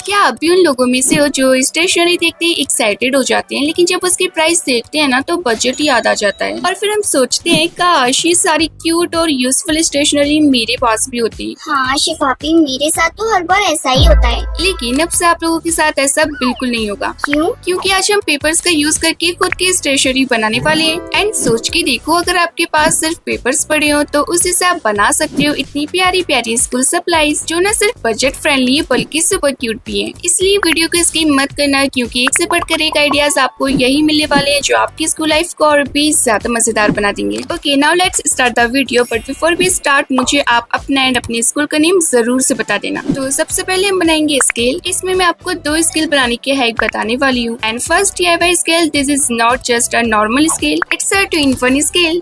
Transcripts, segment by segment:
क्या आप भी उन लोगों में से हो जो स्टेशनरी देखते ही एक्साइटेड हो जाते हैं, लेकिन जब उसकी प्राइस देखते हैं ना तो बजट ही याद आ जाता है और फिर हम सोचते हैं काश ये सारी क्यूट और यूजफुल स्टेशनरी मेरे पास भी होती। हाँ शिफापी, मेरे साथ तो हर बार ऐसा ही होता है। लेकिन अब से आप लोगों के साथ ऐसा बिल्कुल नहीं होगा। क्यों? क्योंकि आज हम पेपर्स का यूज करके खुद की स्टेशनरी बनाने वाले हैं। एंड सोच के देखो, अगर आपके पास सिर्फ पेपर्स पड़े हो तो उसी से आप बना सकते हो इतनी प्यारी प्यारी स्कूल सप्लाईज जो न सिर्फ बजट फ्रेंडली है बल्कि सुपर क्यूट भी है। इसलिए वीडियो को स्किप मत करना, क्योंकि एक से बढ़कर एक आइडियाज आपको यही मिलने वाले हैं जो आपकी स्कूल लाइफ को और भी ज्यादा मजेदार बना देंगे। Okay, now let's start the video, but before we start मुझे आप अपना एंड अपने स्कूल का नेम जरूर से बता देना। तो सबसे पहले हम बनाएंगे स्केल। इसमें मैं आपको 2 स्केल बनाने के हैक बताने वाली हूँ। And first DIY scale, this is not just a normal scale, it's a 2-in-1 scale.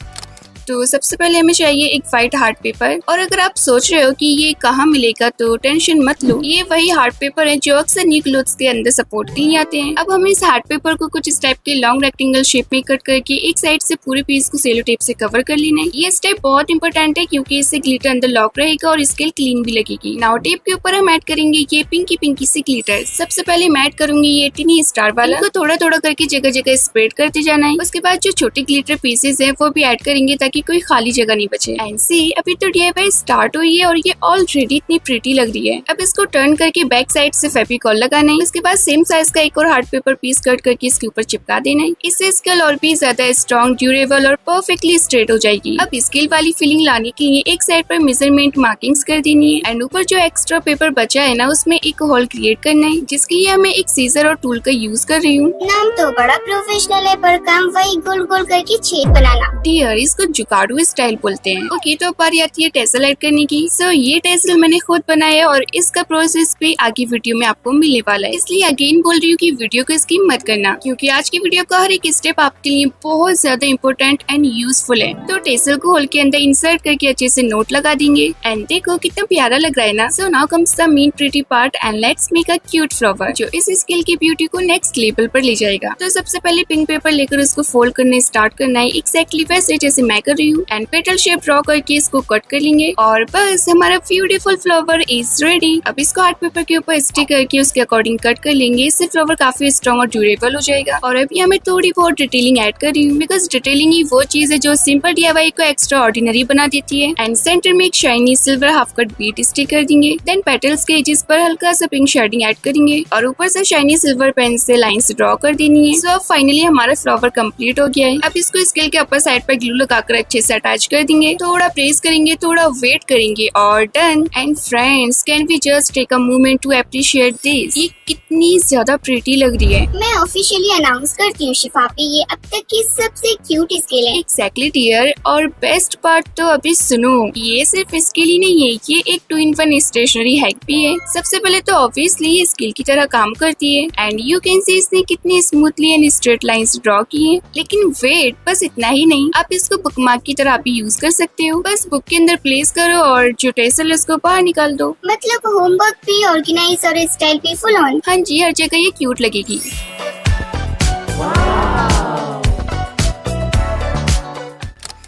तो सबसे पहले हमें चाहिए एक व्हाइट हार्ट पेपर। और अगर आप सोच रहे हो कि ये कहाँ मिलेगा तो टेंशन मत लो, ये वही हार्ट पेपर है जो अक्सर न्यू क्लोथ्स के अंदर सपोर्ट के लिए आते हैं। अब हमें इस हार्ट पेपर को कुछ इस टाइप के लॉन्ग रेक्टेंगल शेप में कट करके एक साइड से पूरे पीस को सेलो टेप से कवर कर लेना है। ये स्टेप बहुत इंपॉर्टेंट है क्योंकि इससे ग्लिटर अंदर लॉक रहेगा और स्केल क्लीन भी लगेगी। नाउ टेप के ऊपर हम ऐड करेंगे ये पिंकी पिंकी से ग्लिटर। सबसे पहले मैं ऐड करूंगी ये टिनी स्टार वाला। इनको थोड़ा थोड़ा करके जगह जगह स्प्रेड करते जाना है। उसके बाद जो छोटे ग्लिटर पीसेस है वो भी ऐड करेंगे ताकि कोई खाली जगह नहीं बचे। एंड सी, अभी तो DIY स्टार्ट हुई है और ये ऑलरेडी इतनी प्रीटी लग रही है। अब इसको टर्न करके बैक साइड से फेविकॉल लगाना है। उसके बाद सेम साइज का एक और हार्ट पेपर पीस कट करके इसके ऊपर चिपका देना है। इससे स्केल और भी ज्यादा स्ट्रॉन्ग, ड्यूरेबल और परफेक्टली स्ट्रेट हो जाएगी। अब स्केल वाली फीलिंग लाने के लिए एक साइड पर मेजरमेंट मार्किंग्स कर देनी है एंड ऊपर जो एक्स्ट्रा पेपर बचा है ना उसमें एक होल क्रिएट करना है, जिसके लिए मैं एक सीजर और टूल का यूज कर रही हूँ। नाम तो बड़ा प्रोफेशनल है पर काम वही गोल गोल करके छेद बनाना। डियर, इसको जुगाड़ू स्टाइल बोलते हैं। ओके, तो अब बारी आती है टेसल ऐड करने की। सो ये टेसल मैंने खुद बनाया है और इसका प्रोसेस भी आगे वीडियो में आपको मिलने वाला है, इसलिए अगेन बोल रही हूँ कि वीडियो को स्किप मत करना, क्योंकि आज की वीडियो का हर एक स्टेप आपके लिए बहुत ज्यादा इंपॉर्टेंट एंड यूजफुल है। तो टेसल को होल के अंदर इंसर्ट करके अच्छे से नोट लगा देंगे एंड देखो कितना प्यारा लग रहा है ना। So now comes the main pretty part and let's make a cute flower जो इस स्केल की ब्यूटी को नेक्स्ट लेवल पर ले जाएगा। तो सबसे पहले पिंक पेपर लेकर उसको फोल्ड करने स्टार्ट करना है, एक्जैक्टली वैसे जैसे मैं कर रही हूँ। एंड पेटल शेप ड्रॉ करके इसको कट कर लेंगे और बस हमारा ब्यूटीफुल फ्लावर इज रेडी। अब इसको आर्ट पेपर के ऊपर स्टिक करके उसके अकॉर्डिंग कट कर लेंगे। इससे फ्लावर काफी स्ट्रॉन्ग और ड्यूरेबल हो जाएगा। और अभी हमें थोड़ी बहुत डिटेलिंग ऐड कर रही हूँ, बिकॉज डिटेलिंग ही वो चीज है जो सिंपल DIY को एक्स्ट्रा ऑर्डिनरी बना देती है। एंड सेंटर में एक shiny silver half cut bead stick कर देंगे। देन पेटल्स के एजेस पर हल्का सा पिंक शेडिंग ऐड करेंगे और ऊपर से शाइनी सिल्वर पेन से लाइंस ड्रॉ कर देनी है। सो फाइनली हमारा फ्लावर कंप्लीट हो गया है। अब इसको स्केल के अपर साइड पर ग्लू लगाकर अच्छे से अटैच कर देंगे। थोड़ा प्रेस करेंगे, थोड़ा वेट करेंगे और done. And friends, can we just take a moment to appreciate this? ये कितनी ज्यादा प्रीटी लग रही है। मैं ऑफिशियली अनाउंस करती हूँ शिफापी, ये अब तक की सबसे क्यूट स्केल है। एक्जैक्टली डियर, और बेस्ट पार्ट तो अभी सुनो, ये सिर्फ स्केल ही नहीं है, ये एक 2-in-1 स्टेशनरी हैक भी है। सबसे पहले तो ऑब्वियसली ये स्केल की तरह काम करती है एंड यू कैन सी इसने कितनी smoothly and straight lines draw की है। लेकिन वेट, बस इतना ही नहीं, आप इसको बुकमार्क की तरह भी यूज कर सकते हो। बस बुक के अंदर प्लेस करो और जो टेसल है उसको बाहर निकाल दो। मतलब होमवर्क भी ऑर्गेनाइज और स्टाइल भी फुल ऑन। हाँ जी, हर जगह ये क्यूट लगेगी।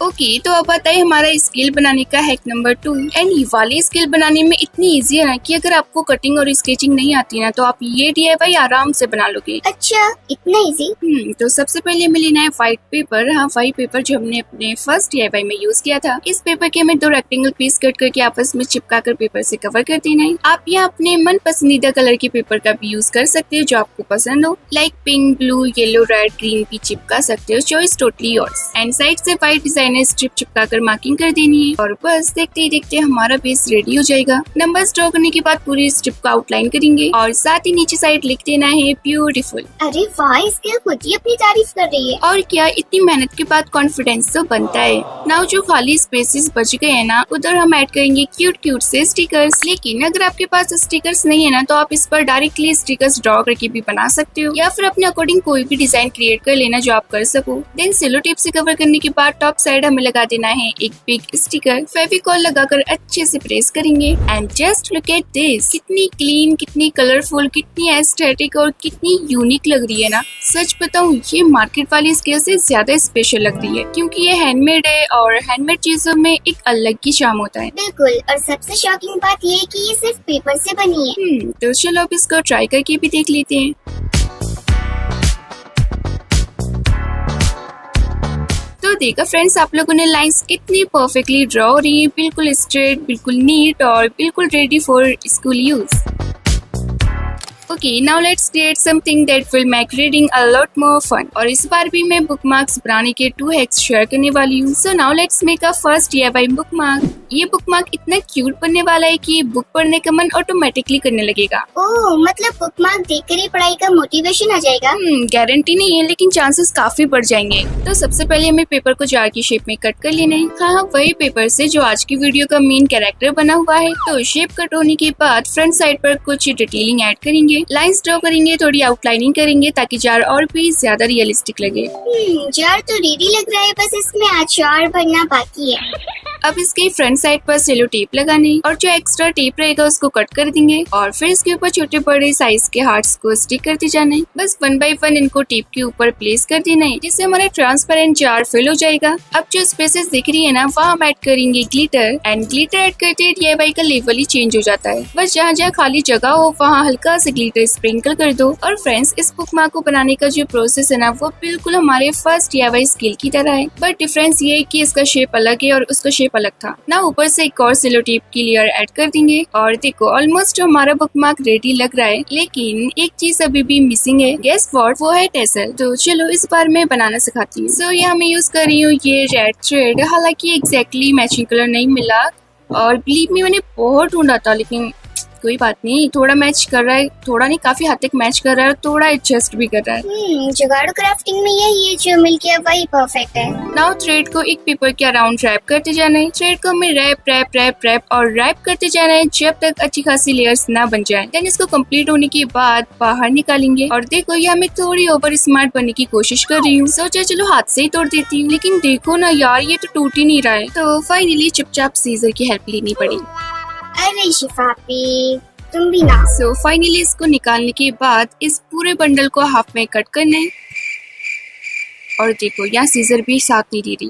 ओके, तो अब आता है हमारा स्केल बनाने का हैक नंबर 2। एंड ये वाली स्केल बनाने में इतनी इजी है ना कि अगर आपको कटिंग और स्केचिंग नहीं आती ना तो आप ये DIY आराम से बना लोगे। अच्छा, इतना इजी? तो सबसे पहले हमें लेना है व्हाइट पेपर। हाँ, व्हाइट पेपर जो हमने अपने फर्स्ट DIY में यूज किया था। इस पेपर के हमें 2 रेक्टेंगल पीस कट करके आपस में चिपका कर पेपर से कवर कर देना है। आप यहाँ अपने मन पसंदीदा कलर के पेपर का भी यूज कर सकते हो जो आपको पसंद हो, like pink, blue, yellow, red, green भी चिपका सकते हो, choice totally yours. And side से व्हाइट डिजाइन स्ट्रिप चिपका कर मार्किंग कर देनी है और बस देखते ही देखते हमारा बेस रेडी हो जाएगा। नंबर्स ड्रॉ करने के बाद पूरी स्ट्रिप को आउटलाइन करेंगे और साथ ही नीचे साइड लिख देना है ब्यूटीफुल। अरे वाह, स्केल खुद ही अपनी तारीफ कर रही है। और क्या, इतनी मेहनत के बाद कॉन्फिडेंस तो बनता है। नाउ जो खाली स्पेसेस बच गए हैं ना, उधर हम ऐड करेंगे क्यूट क्यूट से स्टिकर्स। लेकिन अगर आपके पास स्टिकर्स नहीं है ना तो आप इस पर डायरेक्टली स्टिकर्स ड्रॉ करके भी बना सकते हो या फिर अपने अकॉर्डिंग कोई भी डिजाइन क्रिएट कर लेना जो आप कर सको। देन सेलो टेप से कवर करने के बाद टॉप साइड हमें लगा देना है एक बिग स्टिकर। फेविकॉल लगाकर अच्छे से प्रेस करेंगे and just look at this, कितनी क्लीन, कितनी कलरफुल, कितनी एस्थेटिक और कितनी यूनिक लग रही है ना। सच बताऊं, ये मार्केट वाली स्केल से ज्यादा स्पेशल लग रही है क्योंकि ये हैंडमेड है और हैंडमेड चीजों में एक अलग ही शाम होता है। बिल्कुल, और सबसे शॉकिंग बात ये है कि ये सिर्फ पेपर से बनी है। तो चलो अब इसको ट्राई करके भी देख लेते हैं। तो देखा फ्रेंड्स, आप लोगों ने लाइंस कितनी परफेक्टली ड्रॉ हो रही है, बिल्कुल स्ट्रेट, बिल्कुल नीट और बिल्कुल ready for school use. Okay, now let's create something that will make reading a lot more fun. और इस बार भी मैं बुकमार्क्स बनाने के 2 हैक्स शेयर करने वाली हूँ। So now let's make a first DIY bookmark. ये बुकमार्क इतना क्यूट बनने वाला है कि बुक पढ़ने का मन ऑटोमेटिकली करने लगेगा। ओह, मतलब बुकमार्क देखकर ही पढ़ाई का मोटिवेशन आ जाएगा। गारंटी नहीं है लेकिन चांसेस काफी बढ़ जाएंगे। तो सबसे पहले हमें पेपर को जार की शेप में कट कर लेना है। हाँ, वही पेपर से जो आज की वीडियो का मेन कैरेक्टर बना हुआ है। तो शेप कट होने के बाद फ्रंट साइड पर कुछ डिटेलिंग ऐड करेंगे, लाइंस ड्रॉ करेंगे, थोड़ी आउटलाइनिंग करेंगे ताकि जार और भी ज्यादा रियलिस्टिक लगे। जार तो रेडी लग रहा है, बस इसमें अचार भरना बाकी है। अब इसके फ्रंट साइड पर सेलो टेप लगाने और जो एक्स्ट्रा टेप रहेगा उसको कट कर देंगे और फिर इसके ऊपर छोटे बड़े साइज के हार्ट्स को स्टिक करते जाना है। बस 1 बाय 1 इनको टेप के ऊपर प्लेस कर देना है जिससे हमारा ट्रांसपेरेंट जार फिल हो जाएगा। अब जो स्पेसेस दिख रही है ना, वहाँ हम ऐड करेंगे ग्लिटर एंड ग्लिटर ऐड करते DIY का लेवल ही चेंज हो जाता है। बस जहाँ जहाँ खाली जगह हो वहाँ हल्का से ग्लिटर स्प्रिंकल कर दो। और फ्रेंड्स, इस बुकमार्क को बनाने का जो प्रोसेस है ना, वो बिल्कुल हमारे फर्स्ट DIY स्केल की तरह है, बट डिफरेंस ये है कि इसका शेप अलग है और उसका शेप अलग था ना। ऊपर से एक और सेलो टेप की लेयर ऐड कर देंगे और देखो ऑलमोस्ट हमारा बुकमार्क रेडी लग रहा है, लेकिन एक चीज अभी भी मिसिंग है। Guess what? वो है टेसल। तो चलो इस बार मैं बनाना सिखाती हूँ। सो यहाँ मैं यूज कर रही हूँ ये रेड थ्रेड। हालांकि एग्जैक्टली मैचिंग कलर नहीं मिला और बिलीव मी मैंने बहुत ढूंढा था, लेकिन कोई बात नहीं, थोड़ा मैच कर रहा है, थोड़ा नहीं काफी हद तक मैच कर रहा है, थोड़ा एडजस्ट भी कर रहा है। जुगाड़ू क्राफ्टिंग में यही है, जो मिल गया वही परफेक्ट है। नाउ थ्रेड को एक पेपर के अराउंड रैप करते जाना है। थ्रेड को हमें रैप और रैप करते जाना है जब तक अच्छी खासी लेयर्स ना बन जाए। देन इसको कंप्लीट होने के बाद बाहर निकालेंगे और देखो ये मैं थोड़ी ओवर स्मार्ट बनने की कोशिश कर रही हूँ। सोचा चलो हाथ से ही तोड़ देती हूँ, लेकिन देखो ना यार, ये तो टूट ही नहीं रहा है। तो फाइनली चुपचाप सीजर की हेल्प लेनी पड़ी। अरे शिफापी, तुम भी ना। सो फाइनली इसको निकालने के बाद इस पूरे बंडल को हाफ में कट करना है और देखो यहाँ सीजर भी साथ नहीं दे रही।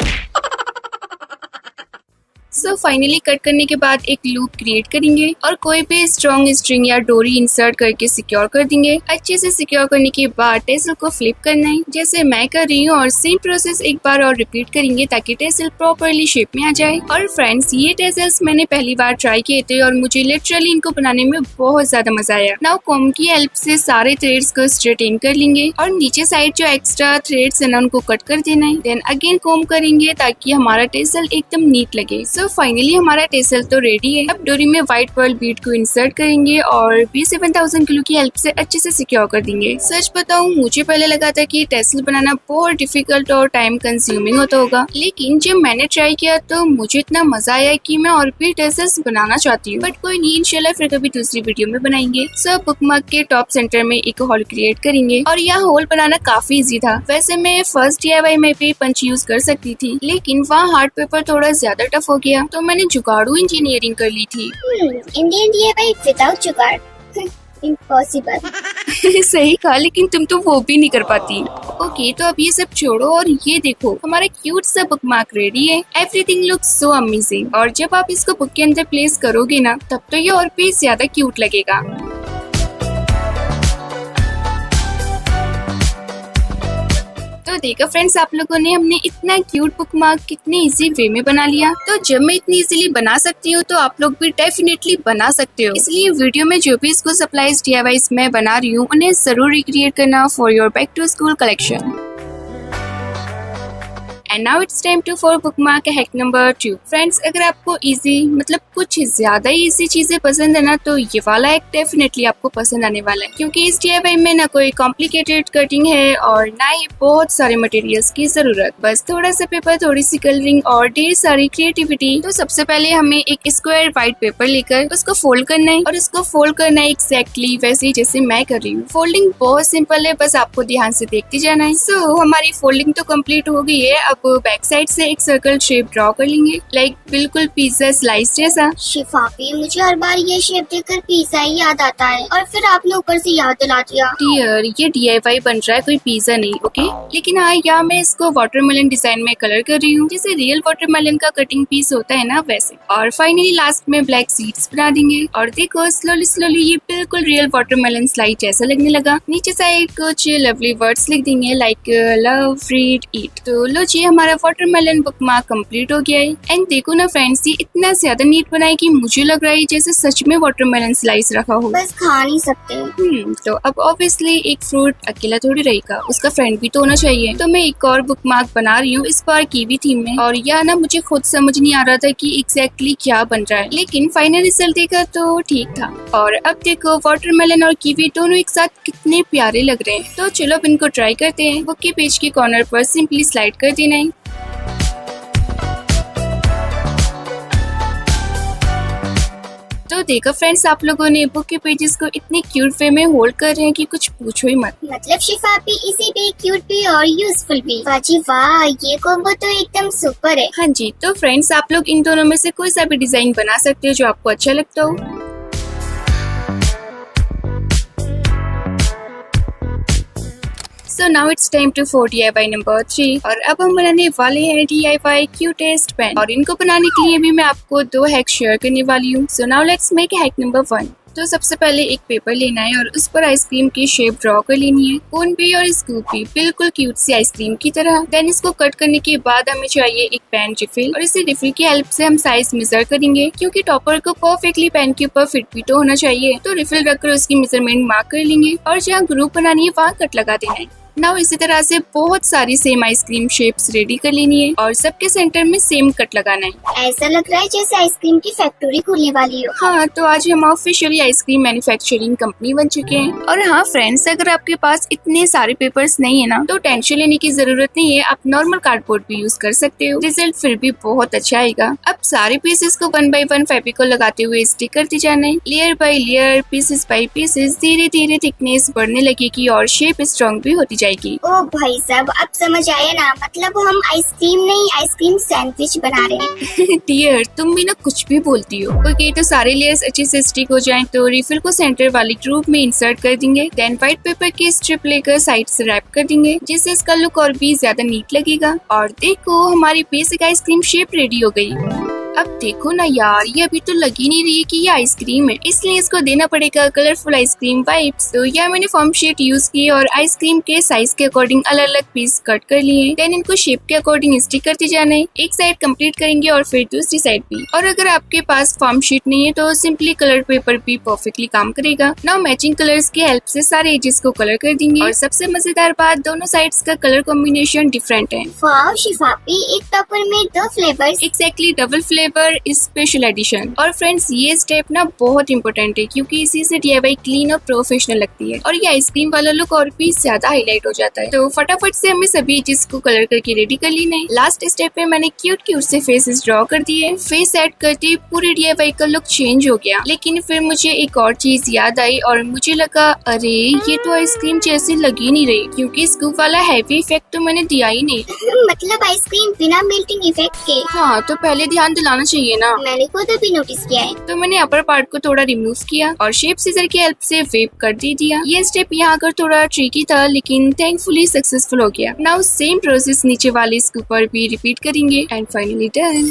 सो फाइनली कट करने के बाद एक लूप क्रिएट करेंगे और कोई भी स्ट्रॉन्ग स्ट्रिंग या डोरी इंसर्ट करके सिक्योर कर देंगे। अच्छे से सिक्योर करने के बाद टेसल को फ्लिप करना है जैसे मैं कर रही हूँ और सेम प्रोसेस एक बार और रिपीट करेंगे ताकि टेसल प्रॉपरली शेप में आ जाए। और फ्रेंड्स, ये टेसल्स मैंने पहली बार ट्राई किए थे और मुझे लिटरली इनको बनाने में बहुत ज्यादा मजा आया। नाउ कॉम की हेल्प से सारे थ्रेड्स को स्ट्रेटेन कर लेंगे और नीचे साइड जो एक्स्ट्रा थ्रेड्स है ना उनको कट कर देना है। देन अगेन कॉम करेंगे ताकि हमारा टेसल एकदम नीट लगे। तो फाइनली हमारा टेसल तो रेडी है। अब डोरी में व्हाइट पर्ल बीड को इंसर्ट करेंगे और B7000 ग्लू की हेल्प से अच्छे से सिक्योर कर देंगे। सच बताऊं, मुझे पहले लगा था कि टेसल बनाना बहुत डिफिकल्ट और टाइम कंज्यूमिंग होता होगा, लेकिन जब मैंने ट्राई किया तो मुझे इतना मजा आया कि मैं और भी टेसल्स बनाना चाहती हूँ। बट कोई नहीं, इंशाल्लाह फिर कभी दूसरी वीडियो में बनाएंगे। सो बुकमार्क के टॉप सेंटर में एक होल क्रिएट करेंगे और यहाँ होल बनाना काफी इजी था। वैसे मैं फर्स्ट DIY में भी पंच यूज कर सकती थी, लेकिन वहाँ हार्ड पेपर थोड़ा ज्यादा टफ हो गया तो मैंने जुगाड़ू इंजीनियरिंग कर ली थी। इंडियन DIY विदाउट जुगाड़ इम्पॉसिबल। सही कहा, लेकिन तुम तो वो भी नहीं कर पाती। ओके, तो अब ये सब छोड़ो और ये देखो हमारा क्यूट सा बुकमार्क रेडी है। एवरीथिंग लुक्स सो अमेजिंग और जब आप इसको बुक के अंदर प्लेस करोगे ना, तब तो ये और भी ज्यादा क्यूट लगेगा। तो देखो फ्रेंड्स, आप लोगों ने हमने इतना क्यूट बुकमार्क कितने इजी वे में बना लिया। तो जब मैं इतनी इजीली बना सकती हूँ तो आप लोग भी डेफिनेटली बना सकते हो। इसलिए वीडियो में जो भी स्कूल सप्लाईज DIYs मैं बना रही हूँ उन्हें जरूर रिक्रिएट करना for your back to school collection. And now it's time to for bookmark hack number 2। Friends, अगर आपको इजी मतलब कुछ ज्यादा ही इजी चीजें पसंद है ना, तो ये वाला हैक डेफिनेटली आपको पसंद आने वाला है, क्योंकि इस DIY में ना कोई कॉम्प्लिकेटेड कटिंग है और ना ही बहुत सारे मटेरियल्स की जरूरत। बस थोड़ा सा पेपर, थोड़ी सी कलरिंग और ढेर सारी क्रिएटिविटी। तो सबसे पहले हमें एक स्क्वायर व्हाइट पेपर लेकर उसको फोल्ड करना है और उसको फोल्ड करना है एक्जैक्टली वैसे ही जैसे मैं कर रही हूँ। फोल्डिंग बहुत सिंपल है, बस आपको ध्यान से देखते जाना है। सो हमारी फोल्डिंग तो कम्प्लीट हो गई है। अब बैक साइड से एक सर्कल शेप ड्रॉ कर लेंगे, लाइक बिल्कुल पिज्जा स्लाइस जैसा। शिफाफी, मुझे हर बार ये शेप देखकर पिज्जा ही याद आता है और फिर आपने ऊपर से याद दिला दिया। डियर, ये DIY बन रहा है, कोई पिज्जा नहीं, ओके? लेकिन हाँ, यहाँ मैं इसको वाटरमेलन डिजाइन में कलर कर रही हूँ, जैसे रियल वाटरमेलन का कटिंग पीस होता है ना, वैसे। और फाइनली लास्ट में ब्लैक सीड्स बना देंगे और देखो स्लोली स्लोली ये बिल्कुल रियल वाटरमेलन स्लाइस जैसा लगने लगा। नीचे साइड कुछ लवली वर्ड्स लिख देंगे लाइक लव, रीड, ईट। तो लो जी, हमारा वाटरमेलन बुकमार्क कंप्लीट हो गया है। एंड देखो ना फ्रेंड्स, ये इतना ज्यादा नीट बना है कि मुझे लग रहा है जैसे सच में वाटरमेलन स्लाइस रखा हो। बस खा नहीं सकते। तो अब ऑब्वियसली एक फ्रूट अकेला थोड़ी रहेगा, उसका फ्रेंड भी तो होना चाहिए। तो मैं एक और बुकमार्क बना रही हूँ, इस बार कीवी थीम में। और यह ना मुझे खुद समझ नहीं आ रहा था कि एग्जैक्टली क्या बन रहा है, लेकिन फाइनल रिजल्ट देखा तो ठीक था। और अब देखो वाटरमेलन और कीवी दोनों एक साथ कितने प्यारे लग रहे हैं। तो चलो अब इनको ट्राई करते हैं। बुक के पेज के कॉर्नर पर सिंपली स्लाइड कर देना है। तो देखो फ्रेंड्स, आप लोगों ने बुक के पेजेस को इतने क्यूट वे में होल्ड कर रहे हैं कि कुछ पूछो ही मत। मतलब शिफाफी इसी भी क्यूट भी और यूजफुल भी। वाह जी वाह, ये कॉम्बो तो एकदम सुपर है। हाँ जी, तो फ्रेंड्स आप लोग इन दोनों में से कोई सा भी डिजाइन बना सकते हो जो आपको अच्छा लगता हो। So now it's time to for DIY number 3 और अब हम बनाने वाले हैं DIY क्यूटेस्ट पेन। और इनको बनाने के लिए भी मैं आपको 2 हैक शेयर करने वाली हूँ। So now let's make hack number 1। तो सबसे पहले एक पेपर लेना है और उस पर आइसक्रीम की शेप ड्रॉ कर लेनी है, कोन भी और स्कूप भी, बिल्कुल क्यूट सी आइसक्रीम की तरह। देन इसको कट करने के बाद हमें चाहिए एक पेन रिफिल और इसी रिफिल की हेल्प से हम साइज मेजर करेंगे, क्योंकि टॉपर को परफेक्टली पेन के ऊपर फिट भी तो होना चाहिए। तो रिफिल रखकर उसकी मेजरमेंट मार्क कर लेंगे और जहाँ ग्रुप बनानी है वहाँ कट लगा देना है। नाउ इसी तरह से बहुत सारी सेम आइसक्रीम शेप्स रेडी कर लेनी है और सबके सेंटर में सेम कट लगाना है। ऐसा लग रहा है जैसे आइसक्रीम की फैक्ट्री खुलने वाली हो। हाँ, तो आज हम ऑफिशियली आइसक्रीम मैन्युफैक्चरिंग कंपनी बन चुके हैं। और हाँ फ्रेंड्स, अगर आपके पास इतने सारे पेपर्स नहीं है ना, तो टेंशन लेने की जरूरत नहीं है, आप नॉर्मल कार्डबोर्ड भी यूज कर सकते हो, रिजल्ट फिर भी बहुत अच्छा आएगा। अब सारे पीसेस को 1 बाय 1 फेविकोल लगाते हुए स्टिक करते जाना है, layer by layer, pieces by pieces. धीरे धीरे थिकनेस बढ़ने लगेगी और शेप स्ट्रॉन्ग भी होती जाएगी। ओ भाई साहब, अब समझ आया ना, मतलब हम आइसक्रीम नहीं आइसक्रीम सैंडविच बना रहे हैं। डियर, तुम भी ना कुछ भी बोलती हो। ओके, तो सारे लेयर्स अच्छे से स्टिक हो जाएं तो रिफिल को सेंटर वाली ग्रुप में इंसर्ट कर देंगे। देन व्हाइट पेपर की स्ट्रिप लेकर साइड से रैप कर देंगे, जिससे इसका लुक और भी ज्यादा नीट लगेगा। और देखो, हमारी बेसिक आइसक्रीम शेप रेडी हो गई। अब देखो ना यार, ये अभी तो लग ही नहीं रही है कि ये आइसक्रीम है, इसलिए इसको देना पड़ेगा कलरफुल आइसक्रीम वाइब्स। तो यह मैंने फॉर्म शीट यूज की और आइसक्रीम के साइज के अकॉर्डिंग अलग अलग पीस कट कर लिए। देन इनको शेप के अकॉर्डिंग स्टिक करते जाना है। एक साइड कंप्लीट करेंगे और फिर दूसरी साइड भी। और अगर आपके पास फॉर्म शीट नहीं है तो सिंपली कलर पेपर भी परफेक्टली काम करेगा। नाउ मैचिंग कलर्स की हेल्प से सारे एजेस को कलर कर देंगे। और सबसे मजेदार बात, दोनों साइड्स का कलर कॉम्बिनेशन डिफरेंट है। वाव शिफाफी, एक टॉपर में 2 flavours. Exactly, double flavour special edition. और फ्रेंड्स, ये स्टेप ना बहुत इंपॉर्टेंट है, क्योंकि इसी से DIY क्लीन और प्रोफेशनल लगती है और ये आइसक्रीम वाला लुक और भी ज्यादा हाईलाइट हो जाता है। तो फटाफट से हमें सभी जिसको कलर करके रेडी कर लेना है। लास्ट स्टेप में मैंने क्यूट क्यूट से फेसेस ड्रॉ कर दिए। फेस ऐड करते पूरे DIY का लुक चेंज हो गया। लेकिन फिर मुझे एक और चीज याद आई और मुझे लगा, अरे ये तो आइसक्रीम जैसी लगी नहीं रही, क्योंकि स्कूप वाला हैवी इफेक्ट तो मैंने दिया ही नहीं। मतलब आइसक्रीम बिना मेल्टिंग इफेक्ट के। हाँ, तो पहले ध्यान दिलाना चाहिए ना। मैंने खुद अभी नोटिस किया है। तो मैंने अपर पार्ट को थोड़ा रिमूव किया और शेप सीजर की हेल्प से वेप कर दे दिया। ये स्टेप यहाँ कर थोड़ा ट्रिकी था, लेकिन थैंकफुली सक्सेसफुल हो गया। नाउ सेम प्रोसेस नीचे वाले स्कूप पर भी रिपीट करेंगे and finally done.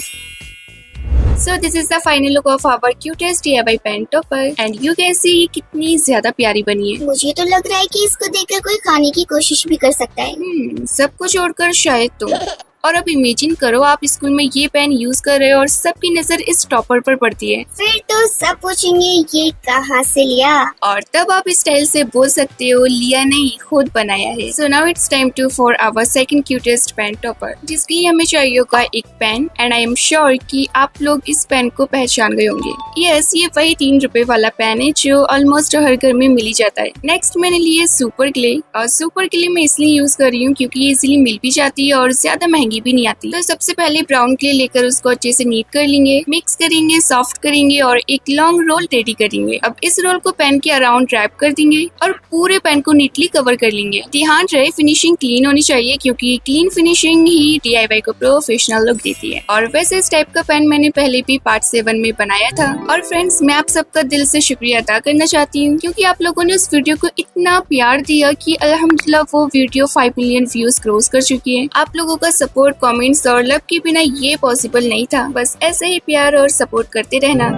So this is the final look of our cutest DIY pen topper and you can see ये कितनी ज्यादा प्यारी बनी है। मुझे तो लग रहा है कि इसको देखकर कोई खाने की कोशिश भी कर सकता है। सबको छोड़कर शायद तुम। और अब इमेजिन करो आप स्कूल में ये पेन यूज कर रहे हो और सबकी नजर इस टॉपर पर पड़ती है। फिर तो सब पूछेंगे ये कहाँ से लिया। और तब आप स्टाइल से बोल सकते हो, लिया नहीं, खुद बनाया है। So now it's time to for our second cutest pen topper, जिसके लिए हमें चाहिए होगा एक pen. And I am sure कि आप लोग इस पेन को पहचान गए होंगे। यस, ये वही 3 रुपए वाला पेन है जो ऑलमोस्ट हर घर में मिल ही जाता है। नेक्स्ट मैंने लिए सुपर ग्ले। और सुपर ग्ले मैं इसलिए यूज कर रही हूँ क्योंकि ये इजिली मिल भी जाती है और ज्यादा महंगी महंगी भी नहीं आती। तो सबसे पहले ब्राउन क्ले लेकर उसको अच्छे से नीट कर लेंगे, मिक्स करेंगे, सॉफ्ट करेंगे और एक लॉन्ग रोल रेडी करेंगे। अब इस रोल को पेन के अराउंड रैप कर देंगे और पूरे पेन को नीटली कवर कर लेंगे। ध्यान रहे फिनिशिंग क्लीन होनी चाहिए, क्योंकि क्लीन फिनिशिंग ही DIY को प्रोफेशनल लुक देती है। और वैसे इस टाइप का पेन मैंने पहले भी पार्ट 7 में बनाया था। और फ्रेंड्स, मैं आप सबका दिल से शुक्रिया अदा करना चाहती हूँ, क्योंकि आप लोगों ने उस वीडियो को इतना प्यार दिया कि अल्हम्दुलिल्लाह वो वीडियो 5 मिलियन व्यूज क्रॉस कर चुकी है। आप लोगों का सपोर्ट, कमेंट्स और लव के बिना ये पॉसिबल नहीं था। बस ऐसे ही प्यार और सपोर्ट करते रहना।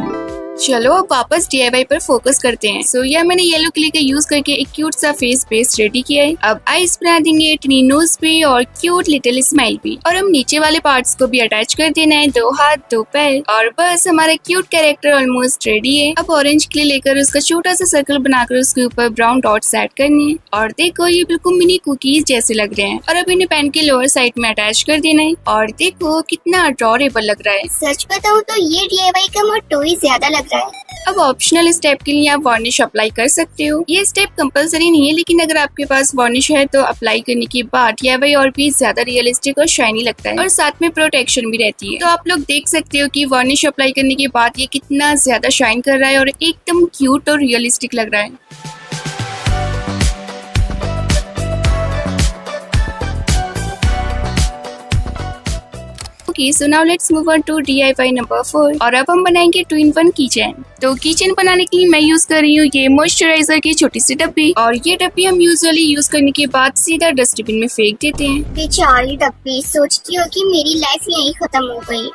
चलो अब वापस DIY पर फोकस करते हैं। सो यह मैंने येलो क्ले का यूज करके एक क्यूट सा फेस बेस रेडी किया है। अब आईज बना देंगे, टिनी नोज पे और क्यूट लिटिल स्माइल भी। और हम नीचे वाले पार्ट्स को भी अटैच कर देना है, 2 हाथ 2 पैर। और बस हमारा क्यूट कैरेक्टर ऑलमोस्ट रेडी है। अब ऑरेंज क्ले लेकर उसका छोटा सा सर्कल बनाकर उसके ऊपर ब्राउन डॉट्स ऐड करने हैं। और देखो ये बिल्कुल मिनी कुकीज जैसे लग रहे हैं। और अब इन्हें पेन के लोअर साइड में अटैच कर देना है। और देखो कितना अडोरेबल लग रहा है। सच बताऊं तो ये DIY का मोटो ही ज्यादा लग रहा है। अब ऑप्शनल स्टेप के लिए आप वार्निश अप्लाई कर सकते हो। ये स्टेप कंपलसरी नहीं है, लेकिन अगर आपके पास वार्निश है तो अप्लाई करने के बाद DIY और भी ज्यादा रियलिस्टिक और शाइनी लगता है और साथ में प्रोटेक्शन भी रहती है। तो आप लोग देख सकते हो कि वार्निश अप्लाई करने के बाद ये कितना ज्यादा शाइन कर रहा है और एकदम क्यूट और रियलिस्टिक लग रहा है। Okay, so now let's move on to DIY number 4 और अब हम बनाएंगे 2-in-1 किचन। तो किचन बनाने के लिए मैं यूज कर रही हूँ ये मॉइस्चराइजर की छोटी सी डब्बी। और ये डब्बी हम यूजुअली यूज करने के बाद सीधा डस्टबिन में फेंक देते हैं। बेचारी डब्बी, सोचती हो कि मेरी लाइफ यहीं खत्म हो गई।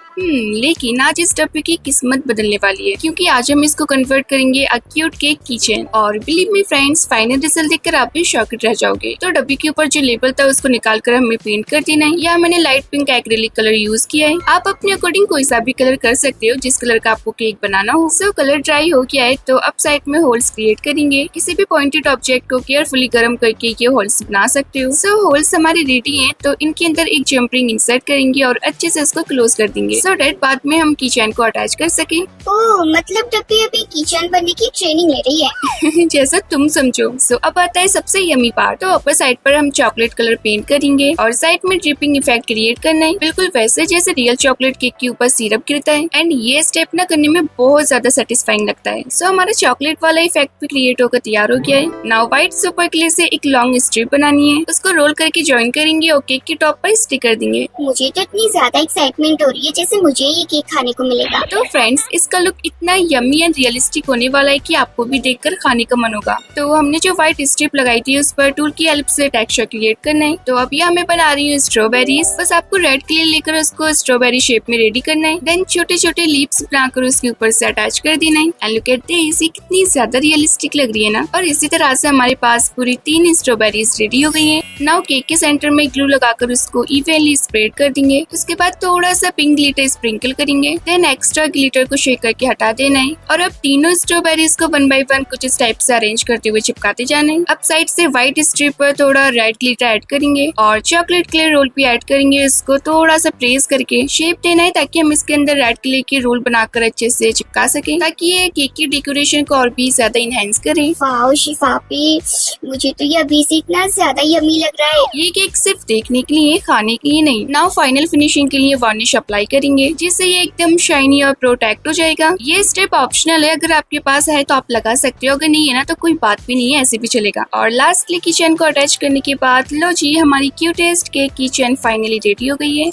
लेकिन आज इस डब्बे की किस्मत बदलने वाली है, क्योंकि आज हम इसको कन्वर्ट करेंगे अ क्यूट केक किचन। और believe me friends, final result देखकर आप भी शॉक्ड रह जाओगे। तो डब्बी के ऊपर जो लेबल था उसको निकाल कर हमें पेंट कर देना है। यहाँ मैंने light pink acrylic colour use किया है। आप अपने अकॉर्डिंग कोई सा भी कलर कर सकते हो जिस कलर का आपको केक बनाना हो। सो कलर ड्राई हो गया है तो अब साइड में होल्स क्रिएट करेंगे। किसी भी पॉइंटेड ऑब्जेक्ट को केयरफुली गर्म करके ये होल्स बना सकते हो। सो होल्स हमारे रेडी हैं, तो इनके अंदर एक जंप रिंग इंसर्ट करेंगे और अच्छे से इसको क्लोज कर देंगे, सो दैट बाद में हम किचन को अटैच कर सके। ओह, मतलब डब्बी अभी किचन बनने की ट्रेनिंग ले रही है। जैसा तुम समझो। सो अब आता है सबसे यमी पार्ट। तो अपर साइड पर हम चॉकलेट कलर पेंट करेंगे और साइड में ड्रिपिंग इफेक्ट क्रिएट करना है, बिल्कुल वैसे जैसे रियल चॉकलेट केक के ऊपर सिरप गिरता है। एंड ये स्टेप ना करने में बहुत ज्यादा सेटिस्फाइंग लगता है। सो हमारा चॉकलेट वाला इफेक्ट भी क्रिएट होकर तैयार हो गया है। नाउ व्हाइट सुपर क्ले से एक लॉन्ग स्ट्रिप बनानी है, उसको रोल करके ज्वाइन करेंगे और केक के टॉप पर स्टिक कर देंगे। मुझे तो इतनी ज्यादा एक्साइटमेंट हो रही है जैसे मुझे ये केक खाने को मिलेगा। तो फ्रेंड्स, इसका लुक इतना यम्मी एंड रियलिस्टिक होने वाला है कि आपको भी देखकर खाने का मन होगा। तो हमने जो व्हाइट स्ट्रिप लगाई थी उस पर टूल की हेल्प से टेक्सचर क्रिएट करना है। तो अब यहाँ मैं बना रही हूँ स्ट्रॉबेरीज। बस आपको रेड क्ले लेकर उसको स्ट्रॉबेरी शेप में रेडी करना है। देन छोटे छोटे लीव्स बनाकर उसके ऊपर से अटैच कर देना है। एंड लुक एट दिस, ये कितनी ज्यादा रियलिस्टिक लग रही है ना। और इसी तरह से हमारे पास पूरी 3 स्ट्रॉबेरीज रेडी हो गई है। नाउ केक के सेंटर में ग्लू लगाकर उसको इवनली स्प्रेड कर देंगे। उसके बाद थोड़ा सा पिंक ग्लिटर स्प्रिंकल करेंगे। देन एक्स्ट्रा ग्लिटर को शेक करके हटा देना है। और अब तीनों स्ट्रॉबेरीज को 1 बाय 1 कुछ इस टाइप से अरेंज करते हुए चिपकाते जाना है। अब साइड से व्हाइट स्ट्रिप पर थोड़ा रेड ग्लिटर ऐड करेंगे और चॉकलेट क्ले रोल भी ऐड करेंगे। इसको थोड़ा सा प्रेस करके शेप देना है ताकि हम इसके अंदर रेड क्ले के रोल बनाकर अच्छे से चिपका सके, ताकि ये केक की डेकोरेशन को और भी ज्यादा इनहेंस करे। वाओ शिफापी, मुझे तो ये अभी से इतना ज्यादा यम्मी लग रहा है। ये केक सिर्फ देखने के लिए, खाने के लिए नहीं। नाउ फाइनल फिनिशिंग के लिए वार्निश अप्लाई करेंगे, जिससे ये एकदम शाइनी और प्रोटेक्ट हो जाएगा। ये स्टेप ऑप्शनल है, अगर आपके पास है तो आप लगा सकते हो, अगर नहीं है ना तो कोई बात भी नहीं है, ऐसे भी चलेगा। और लास्टली किचन को अटैच करने के बाद लो जी, हमारी cutest cake kitchen finally ready हो गई है।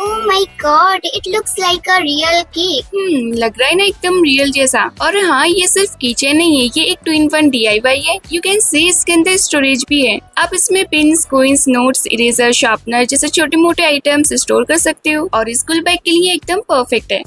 Oh my God, it looks like a real cake. लग रहा है ना एकदम रियल जैसा। और हाँ, ये सिर्फ किचन नहीं है, ये एक 2-in-1 DIY है। यू कैन सी इसके अंदर स्टोरेज भी है। आप इसमें pins, coins, notes, eraser, sharpener जैसे छोटे मोटे आइटम्स स्टोर कर सकते हो और स्कूल बैग के लिए एकदम परफेक्ट है।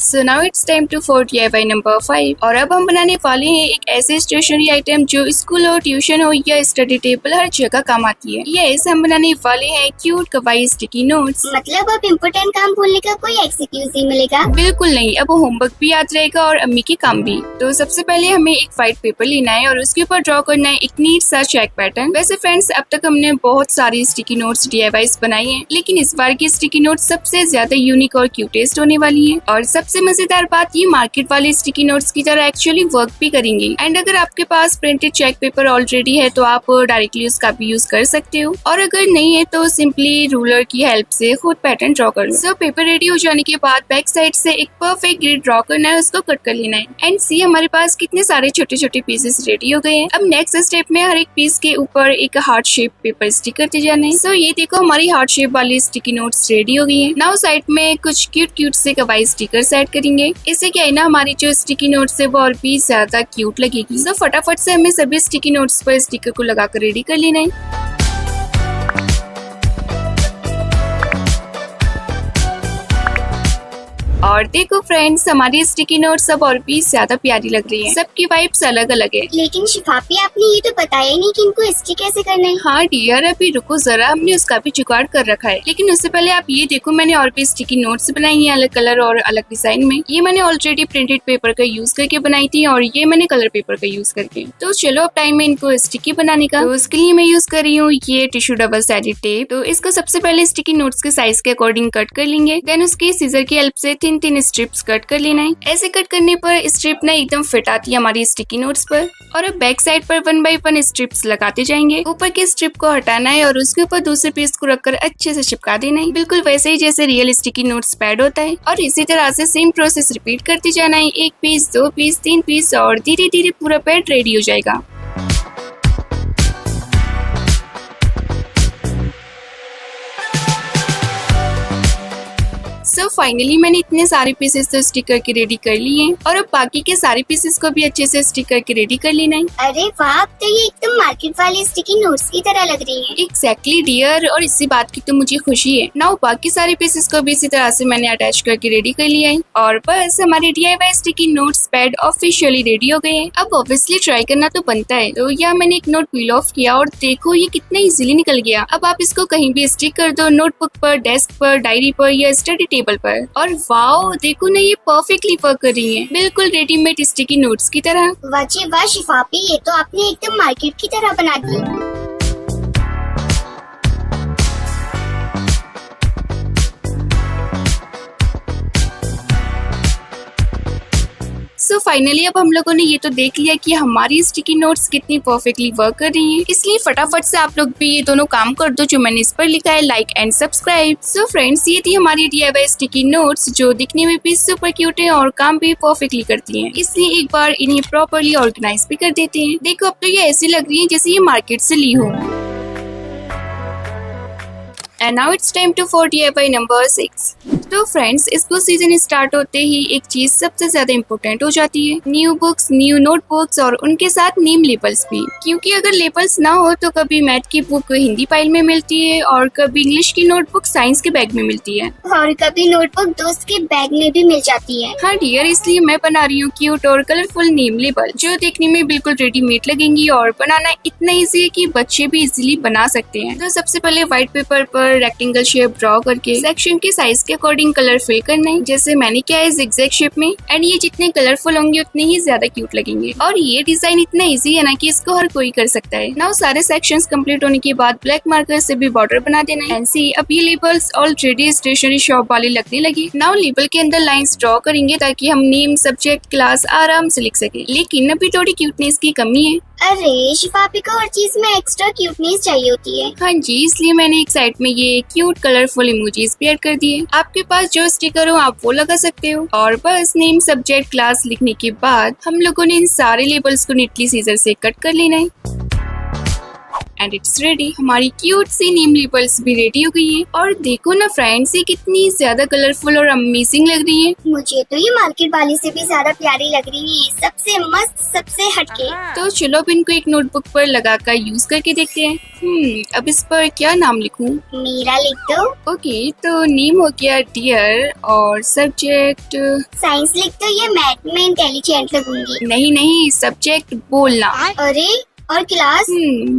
So now it's time to for DIY number 5 और अब हम बनाने वाले हैं एक ऐसे स्टेशनरी आइटम जो स्कूल हो, ट्यूशन हो या स्टडी टेबल हर जगह काम आती है। यस, हम बनाने वाले हैं क्यूट कवाई स्टिकी नोट्स। मतलब अब इम्पोर्टेंट काम भूलने का कोई एक्सक्यूज नहीं मिलेगा? बिल्कुल नहीं, अब होमवर्क भी याद रहेगा और अम्मी के काम भी। तो सबसे पहले हमें एक व्हाइट पेपर लेना है और उसके ऊपर ड्रॉ करना है एक नीट सा चेक पैटर्न। वैसे फ्रेंड्स, अब तक हमने बहुत सारी स्टिकी नोट्स DIYs बनाई है, लेकिन इस बार की स्टिकी नोट सबसे ज्यादा यूनिक और क्यूटेस्ट होने वाली है। और सबसे मजेदार बात ये मार्केट वाले स्टिकी नोट्स की तरह एक्चुअली वर्क भी करेंगे। एंड अगर आपके पास प्रिंटेड चेक पेपर ऑलरेडी है तो आप डायरेक्टली उसका भी यूज कर सकते हो, और अगर नहीं है तो सिंपली रूलर की हेल्प से खुद पैटर्न ड्रॉ कर लो। सो पेपर रेडी हो जाने के बाद बैक साइड से एक परफेक्ट ग्रिड ड्रॉ करना है, उसको कट कर लेना है। एंड सी हमारे पास कितने सारे छोटे छोटे पीसेस रेडी हो गए हैं। अब नेक्स्ट स्टेप में हर एक पीस के ऊपर एक हार्ट शेप पेपर स्टिक करते जाना है। सो ये देखो हमारी हार्ट शेप वाली स्टिकी नोट्स रेडी हो गई है। नाउ साइड में कुछ क्यूट से कवाई स्टिकर्स ऐड करेंगे। इससे क्या है ना, हमारी जो स्टिकी नोट्स है वो और भी ज्यादा क्यूट लगेगी। सो फटाफट से हमें सभी स्टिकी नोट्स पर स्टिकर को लगाकर रेडी कर लेना है। और देखो फ्रेंड्स, हमारी स्टिकी नोट्स सब और भी ज्यादा प्यारी लग रही है। सबकी वाइब्स अलग अलग है। लेकिन शिफापी, आपने ये तो बताया ही नहीं कि इनको स्टिक कैसे करना है। हाँ डियर, अभी रुको जरा, हमने उसका भी जुगाड़ कर रखा है। लेकिन उससे पहले आप ये देखो, मैंने और भी स्टिकी नोट्स बनाई है अलग कलर और अलग डिजाइन में। ये मैंने ऑलरेडी प्रिंटेड पेपर का यूज करके बनाई थी और ये मैंने कलर पेपर का यूज करके। तो चलो अब टाइम है इनको स्टिकी बनाने का। तो उसके लिए मैं यूज कर रही हूँ ये टिश्यू डबल साइडेड टेप। तो इसको सबसे पहले स्टिकी नोट्स के साइज के अकॉर्डिंग कट कर लेंगे। देन उसके सीजर की हेल्प से तीन स्ट्रिप्स कट कर लेना है। ऐसे कट करने पर स्ट्रिप ना एकदम फिट आती है हमारी स्टिकी नोट्स पर। और अब बैक साइड पर 1 बाय 1 स्ट्रिप्स लगाते जाएंगे। ऊपर के स्ट्रिप को हटाना है और उसके ऊपर दूसरे पीस को रखकर अच्छे से चिपका देना है, बिल्कुल वैसे ही जैसे रियल स्टिकी नोट्स पैड होता है। और इसी तरह से सेम प्रोसेस रिपीट करते जाना है। 1 पीस, 2 पीस, 3 पीस और धीरे धीरे पूरा पैड रेडी हो जाएगा। सो फाइनली मैंने इतने सारे पीसेस तो स्टिक करके रेडी कर लिए हैं और अब बाकी के सारे पीसेस को भी अच्छे से स्टिक करके रेडी कर लेना है। अरे वाह, तो ये एकदम मार्केट वाली स्टिकी नोट्स की तरह लग रही है। एग्जैक्टली डियर, और इसी बात की तो मुझे खुशी है। नाउ बाकी सारे पीसेस को भी इसी तरह से मैंने अटैच करके रेडी कर लिया है और बस हमारे DIY sticky notes pad officially ready हो गए हैं। अब ऑब्वियसली ट्राई करना तो बनता है। तो यहाँ मैंने एक नोट पील ऑफ किया और देखो ये कितना इजीली निकल गया। अब आप इसको कहीं भी स्टिक कर दो, नोटबुक पर, डेस्क पर, डायरी पर या स्टडी टेबल पर। और वाओ, देखो ना ये परफेक्टली वर्क कर रही है, बिल्कुल रेडीमेड स्टिकी नोट्स की तरह। वाह जी वाह शिफापी, ये तो आपने एकदम मार्केट की तरह बना दी। सो फाइनली अब हम लोगों ने ये तो देख लिया कि हमारी स्टिकी नोट्स कितनी परफेक्टली वर्क कर रही हैं। इसलिए फटाफट से आप लोग भी ये दोनों काम कर दो जो मैंने इस पर लिखा है, like and subscribe. So friends, ये थी हमारी DIY स्टिकी नोट्स जो दिखने में भी सुपर क्यूट है और काम भी परफेक्टली करती हैं। इसलिए एक बार इन्हें प्रॉपर्ली ऑर्गेनाइज भी कर देते हैं। देखो अब तो ये ऐसी लग रही है जैसे ये मार्केट से ली हो। And now it's time to for DIY number 6। तो फ्रेंड्स, स्कूल सीजन स्टार्ट होते ही एक चीज सबसे ज्यादा इम्पोर्टेंट हो जाती है, न्यू बुक्स, न्यू नोटबुक्स और उनके साथ नेम लेबल्स भी। क्योंकि अगर लेबल्स ना हो तो कभी मैथ की बुक हिंदी फाइल में मिलती है और कभी इंग्लिश की नोटबुक साइंस के बैग में मिलती है और कभी नोटबुक दोस्त के बैग में भी मिल जाती है। हाँ डियर, इसलिए मैं बना रही हूँ क्यूट और कलरफुल नेम लेबल जो देखने में बिल्कुल रेडीमेड लगेंगी और बनाना इतना इजी है कि बच्चे भी इजीली बना सकते हैं। तो सबसे पहले व्हाइट पेपर पर रेक्टेंगल शेप ड्रॉ करके सेक्शन के साइज के अकॉर्डिंग कलर फिल करना है, जैसे मैंने किया है ज़िगज़ैग शेप में। एंड ये जितने कलरफुल होंगे उतने ही ज्यादा क्यूट लगेंगे। और ये डिजाइन इतना इजी है ना कि इसको हर कोई कर सकता है। नाउ सारे सेक्शंस कंप्लीट होने के बाद ब्लैक मार्कर से भी बॉर्डर बना देना है। एंड सी, अब ये लेबल्स ऑलरेडी स्टेशनरी शॉप वाले लगने लगे। नाउ लेबल के अंदर लाइंस ड्रॉ करेंगे ताकि हम नेम, सब्जेक्ट, क्लास आराम से लिख सके। लेकिन अभी थोड़ी क्यूटनेस की कमी है। अरे शिफापी को हर चीज में एक्स्ट्रा क्यूटनेस चाहिए होती है। हाँ जी, इसलिए मैंने एक साइड में ये क्यूट कलरफुल इमोजीज भी ऐड कर दिए। आपके पास जो स्टिकर हो आप वो लगा सकते हो। और बस नेम, सब्जेक्ट, क्लास लिखने के बाद हम लोगों ने इन सारे लेबल्स को नीटली सीजर से कट कर लेना है। And it's ready. हमारी क्यूट सी नेम लेबल्स भी रेडी हो गई है। और देखो ना फ्रेंड्स, ये कितनी ज्यादा कलरफुल और अमेजिंग लग रही है। मुझे तो ये मार्केट वाली से भी ज्यादा प्यारी लग रही है, सबसे मस्त, सबसे हटके। तो चलो अब इनको एक नोटबुक पर लगाकर यूज करके देखते हैं। अब इस पर क्या नाम लिखूं? मेरा लिख दो। ओके, तो नेम हो गया डियर और सब्जेक्ट साइंस लिख दो, ये मैथ में इंटेलिजेंट लगूंगी। नहीं, सब्जेक्ट बोलना। अरे और क्लास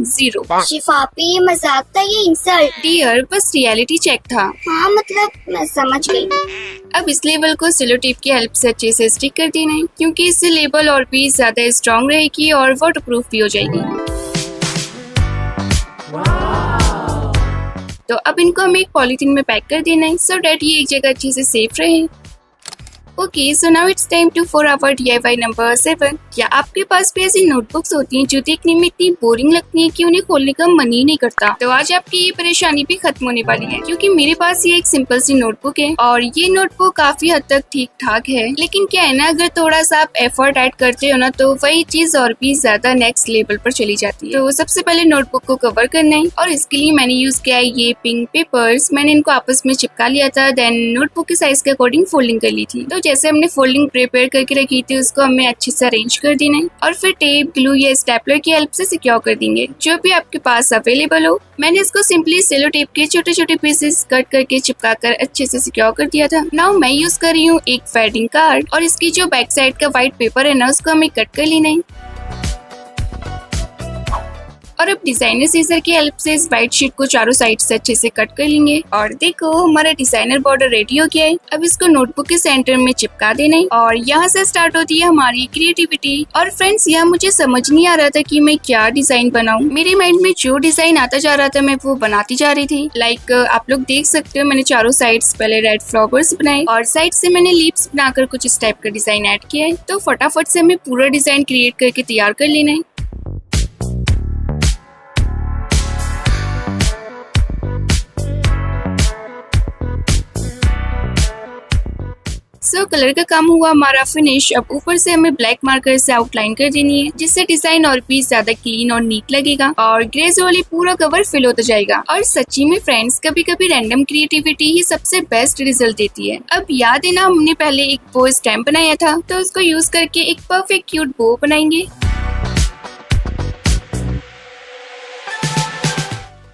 0। शिफापी, ये मजाक था, ये इंसल्ट। डियर, बस रियलिटी चेक था। हाँ मतलब मैं समझ गई। अब इस लेबल को सेलो टेप की हेल्प से अच्छे से स्टिक कर देना है, क्योंकि इससे लेबल और भी ज्यादा स्ट्रॉन्ग रहेगी और वाटरप्रूफ भी हो जाएगी। तो अब इनको हमें एक पॉलीथीन में पैक कर देना है, सो डैट ये एक जगह अच्छे से सेफ रहे। Okay, so now it's time to for our DIY number 7। क्या आपके पास भी ऐसी नोटबुक्स होती हैं जो देखने में इतनी बोरिंग लगती हैं कि उन्हें खोलने का मन ही नहीं करता? तो आज आपकी ये परेशानी भी खत्म होने वाली है, क्योंकि मेरे पास ये एक सिंपल सी नोटबुक है और ये नोटबुक काफी हद तक ठीक ठाक है। लेकिन क्या है ना, अगर थोड़ा सा आप एफर्ट ऐड करते हो ना तो वही चीज और भी ज्यादा नेक्स्ट लेवल पर चली जाती है। तो सबसे पहले नोटबुक को कवर करना है और इसके लिए मैंने यूज किया है ये पिंक पेपर्स। मैंने इनको आपस में चिपका लिया था, देन नोटबुक के साइज के अकॉर्डिंग फोल्डिंग कर ली थी। तो जैसे हमने फोल्डिंग प्रिपेयर करके रखी थी उसको हमें अच्छे से अरेंज कर देना है और फिर टेप, ग्लू या स्टेपलर की हेल्प से सिक्योर कर देंगे, जो भी आपके पास अवेलेबल हो। मैंने इसको सिंपली सेलो टेप के छोटे छोटे पीसेस कट करके चिपका कर अच्छे से सिक्योर कर दिया था। नाउ मैं यूज कर रही हूँ एक वेडिंग कार्ड और इसकी जो बैक साइड का व्हाइट पेपर है ना उसको हमें कट कर लेना है और अब डिजाइनर सीजर की हेल्प से इस व्हाइट शीट को चारों साइड से अच्छे से कट कर लेंगे। और देखो हमारा डिजाइनर बॉर्डर रेडी हो गया है। अब इसको नोटबुक के सेंटर में चिपका देना है और यहाँ से स्टार्ट होती है हमारी क्रिएटिविटी। और फ्रेंड्स, यहाँ मुझे समझ नहीं आ रहा था कि मैं क्या डिजाइन बनाऊं। मेरे माइंड में जो डिजाइन आता जा रहा था मैं वो बनाती जा रही थी। लाइक आप लोग देख सकते हो, मैंने चारों साइड्स पहले रेड फ्लावर्स बनाए और साइड से मैंने लीव्स बनाकर कुछ इस टाइप का डिजाइन ऐड किया है। तो फटाफट से हमें पूरा डिजाइन क्रिएट करके तैयार कर लेना है। कलर का काम हुआ हमारा फिनिश। अब ऊपर से हमें ब्लैक मार्कर से आउटलाइन कर देनी है, जिससे डिजाइन और भी ज्यादा क्लीन और नीट लगेगा और ग्रेजुअली पूरा कवर फिल होता जाएगा। और सच्ची में फ्रेंड्स, कभी कभी रैंडम क्रिएटिविटी ही सबसे बेस्ट रिजल्ट देती है। अब याद है ना, हमने पहले एक बो स्टैम्प बनाया था, तो उसको यूज करके एक परफेक्ट क्यूट बो बनाएंगे।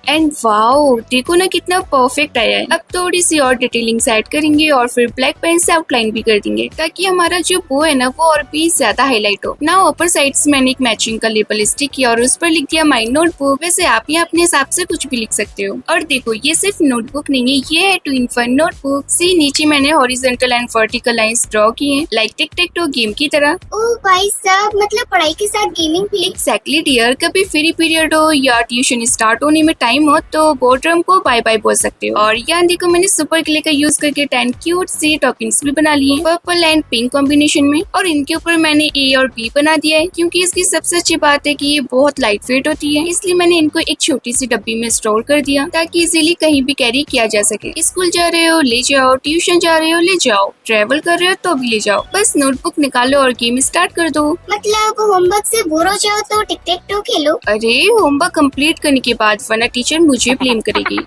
एंड वाओ, देखो ना कितना परफेक्ट आया है। अब थोड़ी सी और डिटेलिंग ऐड करेंगे और फिर ब्लैक पेन से आउटलाइन भी कर देंगे, ताकि हमारा जो बो है ना वो और भी ज्यादा हाईलाइट हो। नाउ अपर साइड से मैंने एक मैचिंग का लेबल स्टिक किया और उस पर लिख दिया माय नोटबुक। वैसे आप यहाँ अपने हिसाब से कुछ भी लिख सकते हो। और देखो, ये सिर्फ नोटबुक नहीं है, ये है ट्विन फन नोटबुक। सी नीचे मैंने horizontal and vertical lines draw की है, like tic tic toe game की तरह। ओह भाई साहब, मतलब पढ़ाई के साथ गेमिंग भी? एक्जैक्टली डियर, कभी फ्री पीरियड हो या ट्यूशन स्टार्ट होने में टाइम हो तो बोर्डरम को बाय बाय बोल सकते हो। और यहाँ देखो, मैंने सुपर क्ले का यूज करके 10 क्यूट सी टॉकिंग्स भी बना लिए पर्पल एंड पिंक कॉम्बिनेशन में। और इनके ऊपर मैंने ए और बी बना दिया है, क्योंकि इसकी सबसे अच्छी बात है कि ये बहुत लाइट वेट होती है, इसलिए मैंने इनको एक छोटी सी डब्बी में स्टोर कर दिया ताकि इजीली कहीं भी कैरी किया जा सके। स्कूल जा रहे हो ले जाओ, ट्यूशन जा रहे हो ले जाओ, ट्रेवल कर रहे हो तो भी ले जाओ। बस नोटबुक निकालो और गेम स्टार्ट कर दो। मतलब होमवर्क से बोर हो जाओ तो टिक टिक टो खेलो। अरे होमवर्क कंप्लीट करने के बाद, वरना टीचर मुझे ब्लेम करेगी।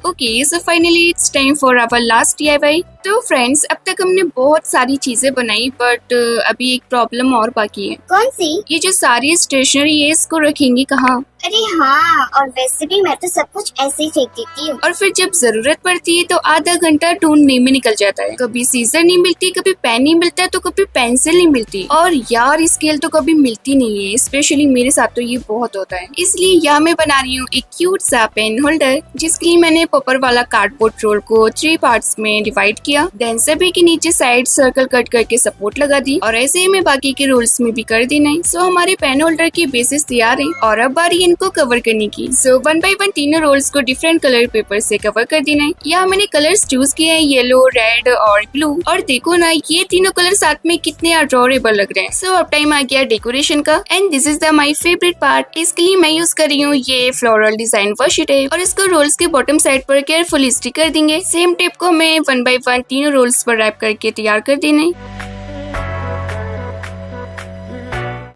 Okay, so finally it's time for our last DIY। तो फ्रेंड्स, अब तक हमने बहुत सारी चीजें बनाई, बट अभी एक प्रॉब्लम और बाकी है। कौन सी? ये जो सारी स्टेशनरी है इसको रखेंगे कहाँ? अरे हाँ, और वैसे भी मैं तो सब कुछ ऐसे ही फेंक देती हूँ। और फिर जब जरूरत पड़ती है तो आधा घंटा ढूंढने में निकल जाता है। कभी सीजर नहीं मिलती, कभी पेन नहीं मिलता, तो कभी पेंसिल नहीं मिलती, और यार स्केल तो कभी मिलती नहीं है। स्पेशली मेरे साथ तो ये बहुत होता है। इसलिए यहाँ मैं बना रही हूँ एक क्यूट सा पेन होल्डर, जिसके लिए मैंने पेपर वाला कार्डबोर्ड रोल को 3 पार्ट्स में डिवाइड किया। देन सभी के नीचे साइड सर्कल कट करके सपोर्ट लगा दी, और ऐसे ही मैं बाकी के रोल्स में भी कर देना है। सो हमारे पेन होल्डर की बेसिस तैयार है और अब बारी इनको कवर करने की। सो 1 बाय 1 तीनों रोल्स को डिफरेंट कलर पेपर से कवर कर देना है। यहाँ मैंने कलर्स चूज किए हैं, येलो, रेड और ब्लू। और देखो ना, ये तीनों कलर साथ में कितने अडोरेबल लग रहे हैं। सो अब टाइम आ गया डेकोरेशन का, and this is the my favourite part. इसके लिए मैं यूज कर रही हूँ ये फ्लोरल डिजाइन वाशी टेप, और इसको रोल्स के बॉटम साइड पर केयरफुली स्टिक कर देंगे। सेम टेप को हमें 1 बाय 1 तीनों रोल्स पर रैप करके तैयार कर देना है।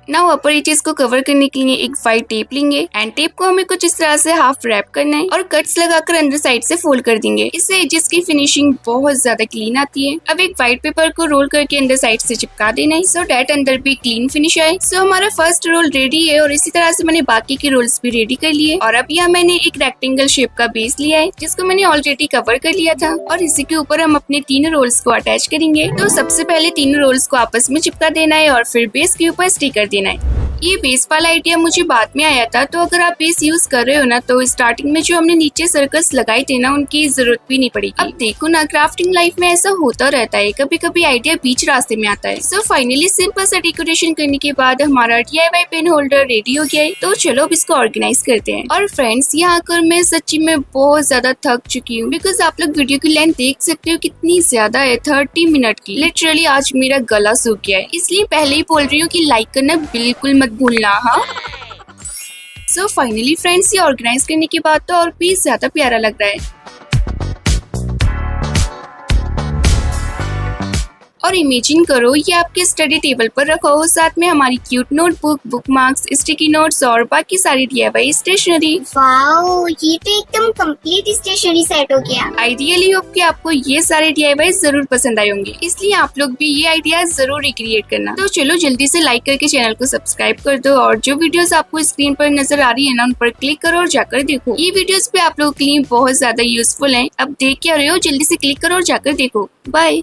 नाउ अपर एजेस को कवर करने के लिए एक व्हाइट टेप लेंगे, एंड टेप को हमें कुछ इस तरह से हाफ रैप करना है और कट्स लगाकर अंदर साइड से फोल्ड कर देंगे। इससे एजेस की फिनिशिंग बहुत ज्यादा क्लीन आती है। अब एक व्हाइट पेपर को रोल करके अंदर साइड से चिपका देना है, सो डैट अंदर भी क्लीन फिनिश आए। सो हमारा फर्स्ट रोल रेडी है, और इसी तरह से मैंने बाकी के रोल्स भी रेडी कर लिए। और अब यहाँ मैंने एक रेक्टेंगल शेप का बेस लिया है, जिसको मैंने ऑलरेडी कवर कर लिया था, और इसी के ऊपर हम अपने तीनों रोल्स को अटैच करेंगे। तो सबसे पहले तीनों रोल्स को आपस में चिपका देना है और फिर बेस के ऊपर स्टिक कर देना है। ये बेस वाला आइडिया मुझे बाद में आया था, तो अगर आप बेस यूज कर रहे हो ना तो स्टार्टिंग में जो हमने नीचे सर्कल्स लगाए थे ना उनकी जरूरत भी नहीं पड़ेगी। अब देखो ना, क्राफ्टिंग लाइफ में ऐसा होता रहता है, कभी कभी आइडिया बीच रास्ते में आता है। सो फाइनली सिंपल सा डेकोरेशन करने के बाद हमारा DIY पेन होल्डर रेडी हो गया है। तो चलो अब इसको ऑर्गेनाइज करते हैं। और फ्रेंड्स, यहाँ आकर मैं सच्ची में बहुत ज्यादा थक चुकी हूँ, बिकॉज आप लोग वीडियो की लेंथ देख सकते हो कितनी ज्यादा है, 30 मिनट की। लिटरली आज मेरा गला सूख गया है, इसलिए पहले ही बोल रही हूँ कि लाइक करना बिल्कुल मत भूलना। हाँ, सो फाइनली फ्रेंड्स, ये ऑर्गेनाइज करने के बाद तो और भी ज्यादा प्यारा लग रहा है। और इमेजिन करो ये आपके स्टडी टेबल पर रखा हो, साथ में हमारी cute notebook, bookmarks, sticky notes और बाकी सारी DIY स्टेशनरी। वाओ, ये तो एकदम कंप्लीट स्टेशनरी सेट हो गया। आइडियली होप कि आपको ये सारे DIY जरूर पसंद आए होंगे, इसलिए आप लोग भी ये आइडिया जरूर रिक्रिएट करना। तो चलो जल्दी से लाइक करके चैनल को सब्सक्राइब कर दो, और जो वीडियोस आपको स्क्रीन पर नजर आ रही है ना उन पर क्लिक करो और जाकर देखो। ये वीडियोस भी आप लोगों के लिए बहुत ज्यादा यूजफुल हैं। अब देख क्या रहे हो, जल्दी से क्लिक करो और जाकर देखो। बाय।